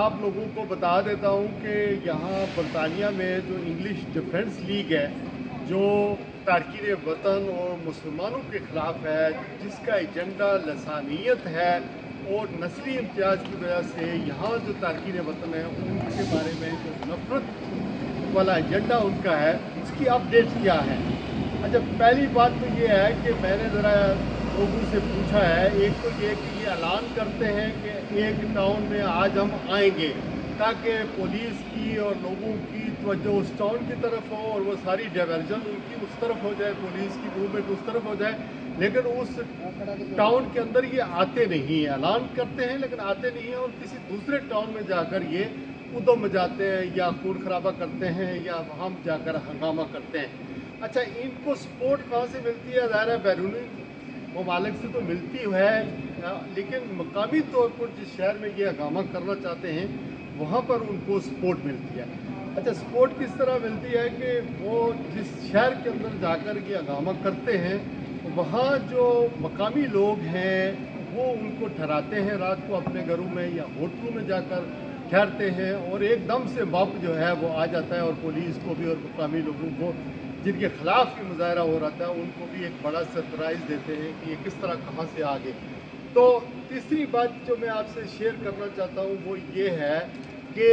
आप लोगों को बता देता हूँ कि यहाँ बरतानिया में जो इंग्लिश डिफेंस लीग है, जो तारकीन वतन और मुसलमानों के ख़िलाफ़ है, जिसका एजेंडा लसानियत है और नस्ली इम्तियाज़ की वजह से यहाँ जो तारकीन वतन है उनके बारे में जो नफ़रत वाला एजेंडा उनका है, उसकी अपडेट क्या है। अच्छा, पहली बात तो ये है कि मैंने ज़रा लोगों से पूछा है। एक तो ये कि ये ऐलान करते हैं कि एक टाउन में आज हम आएंगे, ताकि पुलिस की और लोगों की तवज्जो उस टाउन की तरफ हो और वो सारी डाइवर्जन उनकी उस तरफ हो जाए, पुलिस की मूवमेंट उस तरफ हो जाए। लेकिन उस टाउन के अंदर ये आते नहीं हैं, ऐलान करते हैं लेकिन आते नहीं हैं, और किसी दूसरे टाउन में जाकर ये उद्यम मचाते हैं या खून खराबा करते हैं या वहाँ जाकर हंगामा करते हैं। अच्छा, इनको सपोर्ट कहाँ से मिलती है? ज़ाहिर है बैरूनी ममालिक से तो मिलती है, लेकिन मकामी तौर पर जिस शहर में ये हंगामा करना चाहते हैं वहाँ पर उनको सपोर्ट मिलती है। अच्छा, सपोर्ट किस तरह मिलती है कि वो जिस शहर के अंदर जाकर ये हंगामा करते हैं, वहाँ जो मकामी लोग हैं वो उनको ठहराते हैं रात को अपने घरों में या होटलों में जाकर ठहरते हैं, और एकदम से मॉब जो है वो आ जाता है और पुलिस को भी और मकामी लोगों को जिनके ख़िलाफ़ भी मुजाहरा हो रहा था उनको भी एक बड़ा सरप्राइज़ देते हैं कि ये किस तरह कहाँ से आ गए। तो तीसरी बात जो मैं आपसे शेयर करना चाहता हूँ वो ये है कि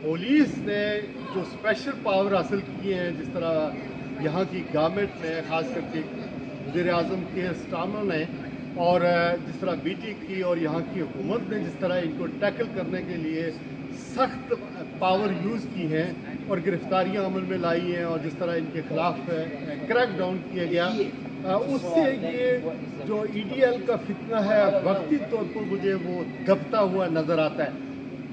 पुलिस ने जो स्पेशल पावर हासिल किए हैं, जिस तरह यहाँ की गवर्नमेंट ने, ख़ास करके वज़ीर-ए-आज़म के स्टामर ने, और जिस तरह बीटी की और यहाँ की हुकूमत ने जिस तरह इनको टैकल करने के लिए सख्त पावर यूज़ की हैं और गिरफ्तारियाँ अमल में लाई हैं, और जिस तरह इनके ख़िलाफ़ क्रैक डाउन किया गया, उससे ये जो ईडीएल का फितना है वक्ती तौर पर मुझे वो दबता हुआ नज़र आता है।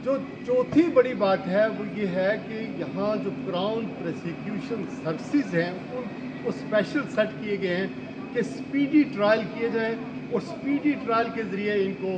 जो चौथी बड़ी बात है वो ये है कि यहाँ जो क्राउन प्रोसिक्यूशन सर्विसेज हैं उनको स्पेशल सेट किए गए हैं कि स्पीडी ट्रायल किए जाएँ, और स्पीडी ट्रायल के ज़रिए इनको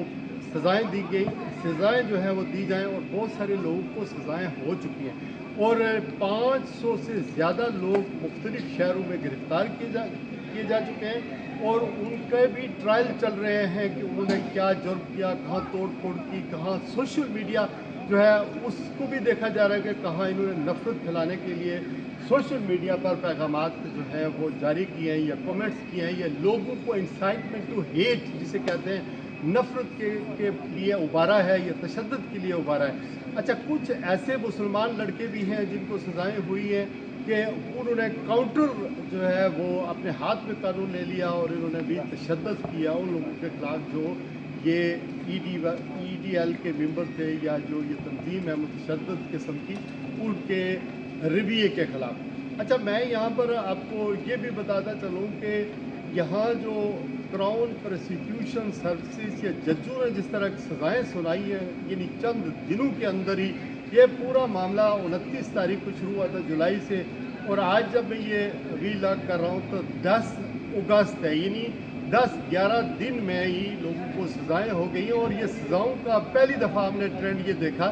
सज़ाएँ दी गई, सज़ाएँ जो हैं वो दी जाएँ, और बहुत सारे लोगों को सज़ाएँ हो चुकी हैं, और 500 से ज़्यादा लोग मुख्तलिफ़ शहरों में गिरफ़्तार किए जा चुके हैं, और उनके भी ट्रायल चल रहे हैं कि उन्होंने क्या जुर्म किया, कहाँ तोड़ फोड़ की, कहाँ सोशल मीडिया जो है उसको भी देखा जा रहा है कि कहाँ इन्होंने नफ़रत फैलाने के लिए सोशल मीडिया पर पैगामात जो है वो जारी किए हैं या कमेंट्स किए हैं, या लोगों को इंसाइटमेंट टू हेट जिसे कहते हैं, नफ़रत के लिए उबारा है या तशद्दुद के लिए उबारा है। अच्छा, कुछ ऐसे मुसलमान लड़के भी हैं जिनको सज़ाएँ हुई हैं कि उन्होंने काउंटर जो है वो अपने हाथ में कानून ले लिया और इन्होंने भी तशद्दुद किया उन लोगों के ख़िलाफ़ जो ये ईडीएल के मेंबर थे, या जो ये तंजीम है मुतशद्दिद किस्म की, उनके रवैये के ख़िलाफ़। अच्छा, मैं यहाँ पर आपको ये भी बताता चलूँ कि यहाँ जो क्राउन प्रोसिक्यूशन सर्विसेज या जजों ने जिस तरह की सज़ाएँ सुनाई हैं, यानी चंद दिनों के अंदर ही ये पूरा मामला 29 तारीख को शुरू हुआ था जुलाई से, और आज जब मैं ये रीलॉग कर रहा हूँ तो 10 अगस्त है, यानी 10-11 दिन में ही लोगों को सज़ाएँ हो गई हैं। और ये सज़ाओं का पहली दफ़ा हमने ट्रेंड ये देखा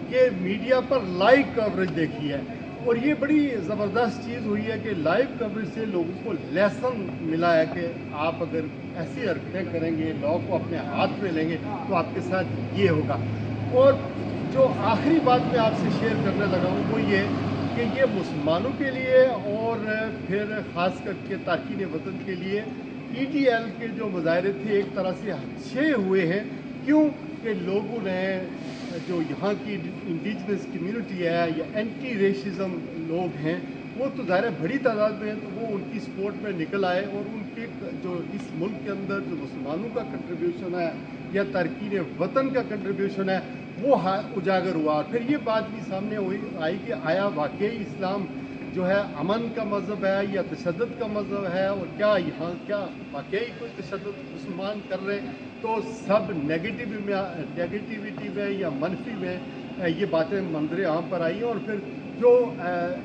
कि मीडिया पर लाइव कवरेज देखी है, और ये बड़ी ज़बरदस्त चीज़ हुई है कि लाइव कवरेज से लोगों को लेसन मिला है कि आप अगर ऐसी हरकतें करेंगे, लॉ को अपने हाथ में लेंगे तो आपके साथ ये होगा। और जो आखिरी बात मैं आपसे शेयर करने लगा हूँ वो ये कि ये मुसलमानों के लिए और फिर ख़ास करके तारकीन वतन के लिए ईडीएल के जो मुजाहरे थे एक तरह से अच्छे हुए हैं। क्यों? कि लोगों ने जो यहाँ की इंडिजिनस कम्युनिटी है या एंटी रेसिज्म लोग हैं वो तो ज़ाहिर है बड़ी तादाद में है, तो वो उनकी सपोर्ट में निकल आए, और उनके जो इस मुल्क के अंदर जो मुसलमानों का कंट्रीब्यूशन है या तारकीन वतन का कंट्रीब्यूशन है वो उजागर हुआ। और फिर ये बात भी सामने आई कि आया वाकई इस्लाम जो है अमन का मज़हब है या तशद्दुद का मज़हब है, और क्या यहाँ क्या वाकई कोई तशद्दुद मुसलमान कर रहे हैं। तो सब नेगेटिविटी में या मनफी में ये बातें मंजर आम पर आई, और फिर जो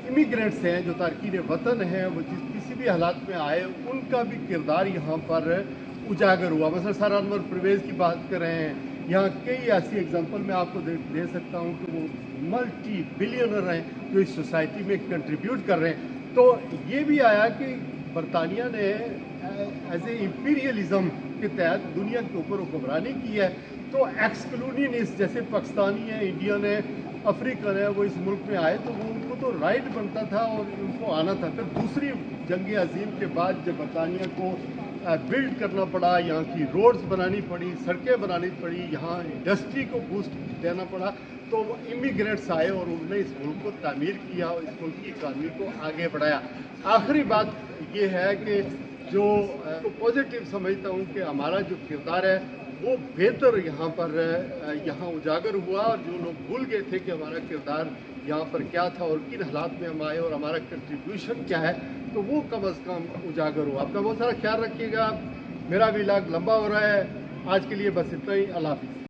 इमिग्रेंट्स हैं, जो तारकीन वतन हैं, वो किसी भी हालात में आए उनका भी किरदार यहाँ पर उजागर हुआ। मसलन सर अनवर परवेज़ की बात कर रहे हैं, यहाँ कई ऐसी एग्जांपल मैं आपको दे सकता हूँ कि वो मल्टी बिलियनर हैं जो इस सोसाइटी में कंट्रीब्यूट कर रहे हैं। तो ये भी आया कि बरतानिया ने एज ए इम्पीरियलिज़म के तहत दुनिया के ऊपर हुक्मरानी की है, तो एक्स कॉलोनियलिस्ट जैसे पाकिस्तानी है, इंडियन है, अफ्रीकन है, वो इस मुल्क में आए तो वो उनको तो राइट बनता था और उनको आना था। फिर दूसरी जंग अजीम के बाद जब बरतानिया को बिल्ड करना पड़ा, यहाँ की रोड्स बनानी पड़ी, सड़कें बनानी पड़ी, यहाँ इंडस्ट्री को बूस्ट देना पड़ा, तो इमिग्रेंट्स आए और उन्होंने इस मुल्क को तामीर किया और इस मुल्क की इकानमी को आगे बढ़ाया। आखिरी बात ये है कि जो पॉजिटिव समझता हूँ कि हमारा जो किरदार है वो बेहतर यहाँ पर यहाँ उजागर हुआ, और जो लोग भूल गए थे कि हमारा किरदार यहाँ पर क्या था और किन हालात में हम आए और हमारा कंट्रीब्यूशन क्या है, तो वो कम अज़ कम उजागर हुआ। अपना बहुत सारा ख्याल रखिएगा। मेरा भी इलाज लंबा हो रहा है। आज के लिए बस इतना ही। अल्लाह हाफ़िज़।